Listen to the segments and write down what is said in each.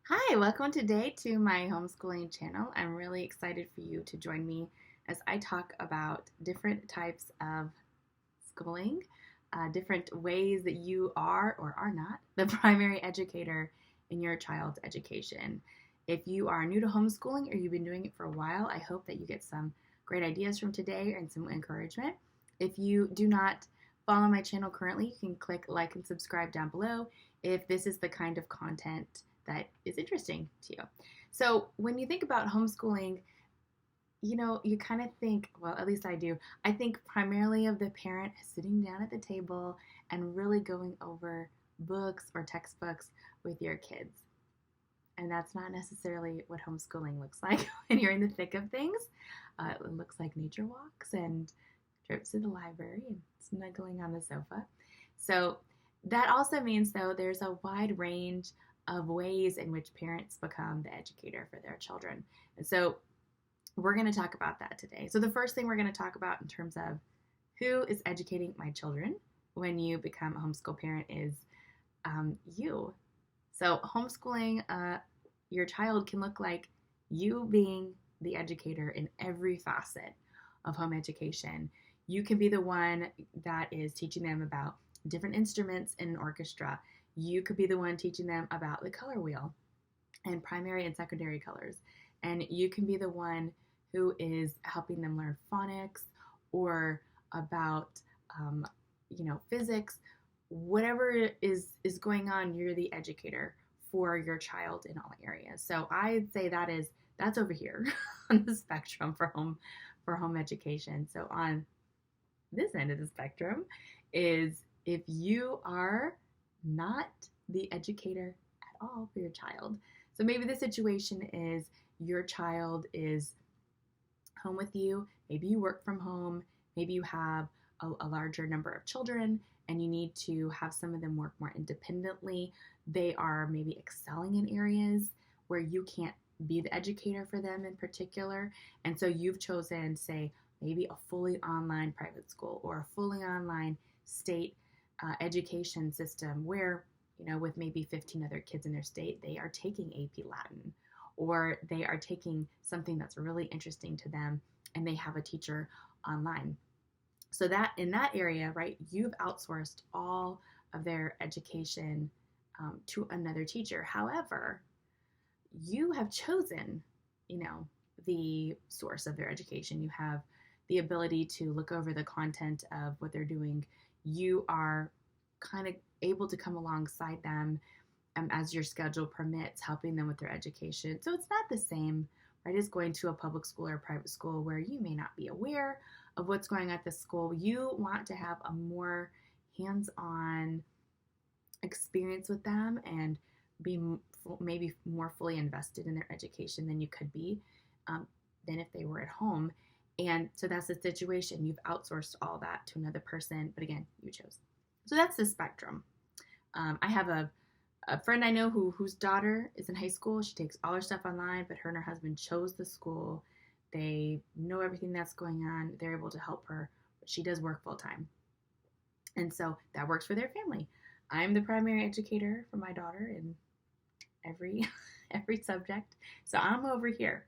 Hi, welcome today to my homeschooling channel. I'm really excited for you to join me as I talk about different types of schooling, different ways that you are or are not the primary educator in your child's education. If you are new to homeschooling or you've been doing it for a while, I hope that you get some great ideas from today and some encouragement. If you do not follow my channel currently, you can click like and subscribe down below if this is the kind of content that is interesting to you. So, when you think about homeschooling, you kind of think, well, at least I do. I think primarily of the parent sitting down at the table and really going over books or textbooks with your kids. And that's not necessarily what homeschooling looks like when you're in the thick of things. It looks like nature walks and trips to the library and snuggling on the sofa. So, that also means, though, there's a wide range of ways in which parents become the educator for their children. And so we're going to talk about that today. So the first thing we're going to talk about in terms of who is educating my children when you become a homeschool parent is you. So homeschooling your child can look like you being the educator in every facet of home education. You can be the one that is teaching them about different instruments in an orchestra. You could be the one teaching them about the color wheel and primary and secondary colors. And you can be the one who is helping them learn phonics or about, physics. Whatever is going on, you're the educator for your child in all areas. So I'd say that's over here on the spectrum for home education. So on this end of the spectrum is if you are not the educator at all for your child. So maybe the situation is your child is home with you, maybe you work from home, maybe you have a larger number of children and you need to have some of them work more independently. They are maybe excelling in areas where you can't be the educator for them in particular. And so you've chosen, say, maybe a fully online private school or a fully online state education system where, with maybe 15 other kids in their state, they are taking AP Latin or they are taking something that's really interesting to them and they have a teacher online. So that in that area, right, you've outsourced all of their education to another teacher. However, you have chosen, the source of their education. You have the ability to look over the content of what they're doing. You are kind of able to come alongside them as your schedule permits, helping them with their education. So it's not the same, right, as going to a public school or a private school where you may not be aware of what's going on at the school. You want to have a more hands-on experience with them and be maybe more fully invested in their education than you could be than if they were at home. And so that's the situation. You've outsourced all that to another person, but again, you chose. So that's the spectrum. I have a friend I know whose daughter is in high school. She takes all her stuff online, but her and her husband chose the school. They know everything that's going on. They're able to help her, but she does work full time. And so that works for their family. I'm the primary educator for my daughter in every every subject. So I'm over here.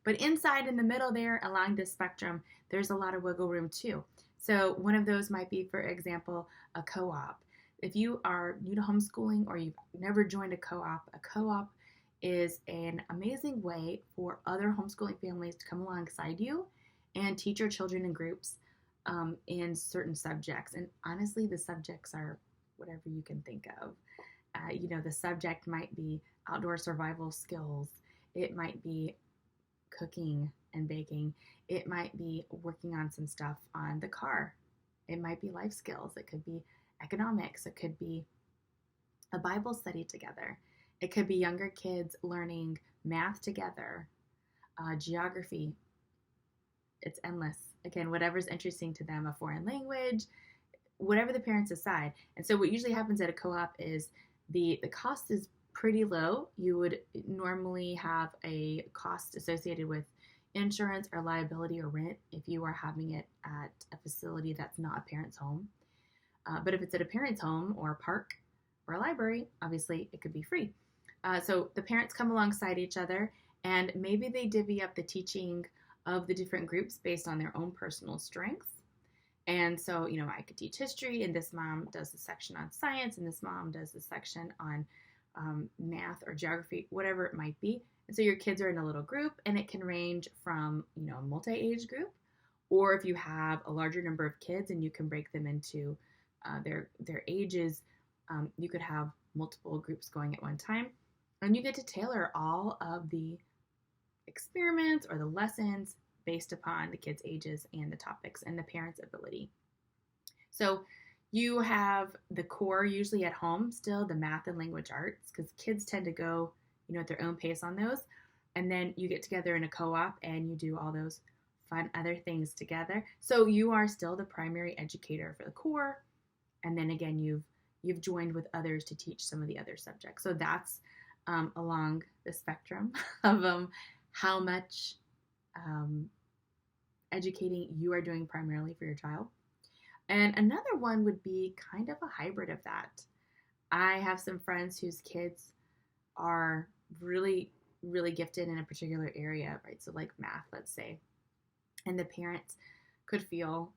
But inside in the middle there along this spectrum, there's a lot of wiggle room too. So one of those might be, for example, a co-op. If you are new to homeschooling or you've never joined a co-op is an amazing way for other homeschooling families to come alongside you and teach your children in groups in certain subjects. And honestly, the subjects are whatever you can think of. The subject might be outdoor survival skills. It might be cooking and baking. It might be working on some stuff on the car. It might be life skills. It could be economics. It could be a Bible study together. It could be younger kids learning math together, geography. It's endless. Again, whatever's interesting to them, a foreign language, whatever the parents decide. And so what usually happens at a co-op is the cost is pretty low. You would normally have a cost associated with insurance or liability or rent if you are having it at a facility that's not a parent's home. But if it's at a parent's home or a park or a library, obviously it could be free. So the parents come alongside each other, and maybe they divvy up the teaching of the different groups based on their own personal strengths. And so, I could teach history, and this mom does the section on science, and this mom does the section on math or geography, whatever it might be. And so your kids are in a little group, and it can range from, a multi-age group, or if you have a larger number of kids and you can break them into their ages, you could have multiple groups going at one time. And you get to tailor all of the experiments or the lessons based upon the kids' ages and the topics and the parents' ability. So you have the core usually at home still, the math and language arts, because kids tend to go, at their own pace on those. And then you get together in a co-op and you do all those fun other things together. So you are still the primary educator for the core. And then again, you've joined with others to teach some of the other subjects. So that's along the spectrum of how much educating you are doing primarily for your child. And another one would be kind of a hybrid of that. I have some friends whose kids are really, really gifted in a particular area, right? So like math, let's say. And the parents could feel,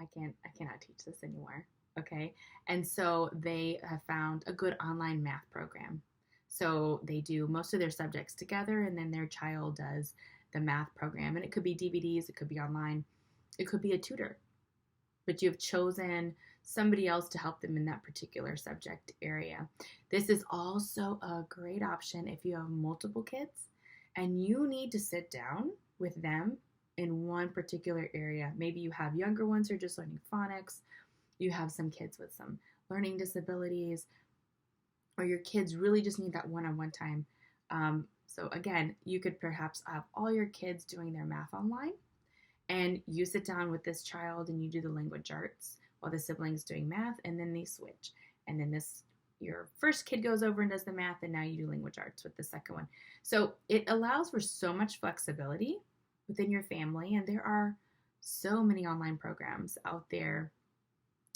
I cannot teach this anymore, okay? And so they have found a good online math program. So they do most of their subjects together, and then their child does the math program. And it could be DVDs, it could be online, it could be a tutor. But you've chosen somebody else to help them in that particular subject area. This is also a great option if you have multiple kids and you need to sit down with them in one particular area. Maybe you have younger ones who are just learning phonics, you have some kids with some learning disabilities, or your kids really just need that one-on-one time. So again, you could perhaps have all your kids doing their math online, and you sit down with this child and you do the language arts while the sibling's doing math, and then they switch. And then your first kid goes over and does the math, and now you do language arts with the second one. So it allows for so much flexibility within your family, and there are so many online programs out there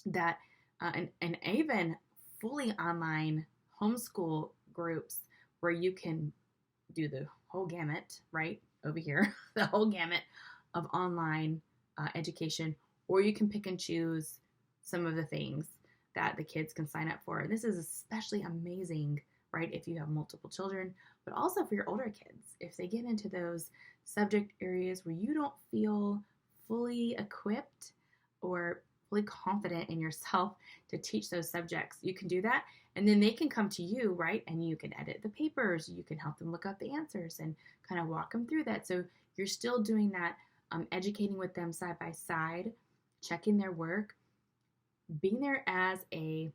that, and even fully online homeschool groups where you can do the whole gamut, right over here, the whole gamut of online education, or you can pick and choose some of the things that the kids can sign up for. And this is especially amazing, right, if you have multiple children, but also for your older kids. If they get into those subject areas where you don't feel fully equipped or fully confident in yourself to teach those subjects, you can do that. And then they can come to you, right? And you can edit the papers. You can help them look up the answers and kind of walk them through that. So you're still doing that, educating with them side by side, checking their work, being there as a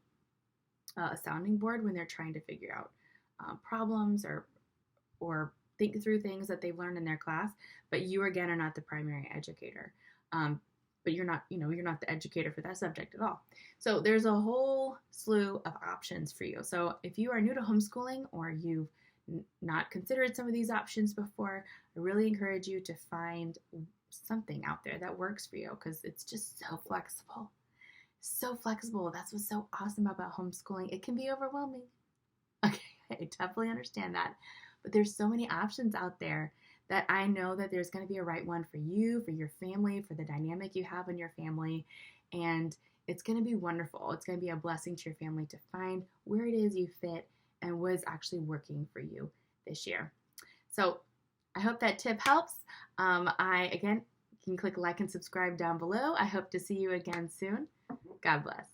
sounding board when they're trying to figure out problems or think through things that they've learned in their class. But you again are not the primary educator. But you're not the educator for that subject at all. So there's a whole slew of options for you. So if you are new to homeschooling or you've not considered some of these options before, I really encourage you to find something out there that works for you, because it's just so flexible. So flexible. That's what's so awesome about homeschooling. It can be overwhelming. Okay, I definitely understand that. But there's so many options out there that I know that there's going to be a right one for you, for your family, for the dynamic you have in your family. And it's going to be wonderful. It's going to be a blessing to your family to find where it is you fit and what is actually working for you this year. So I hope that tip helps. Again, you can click like and subscribe down below. I hope to see you again soon. God bless.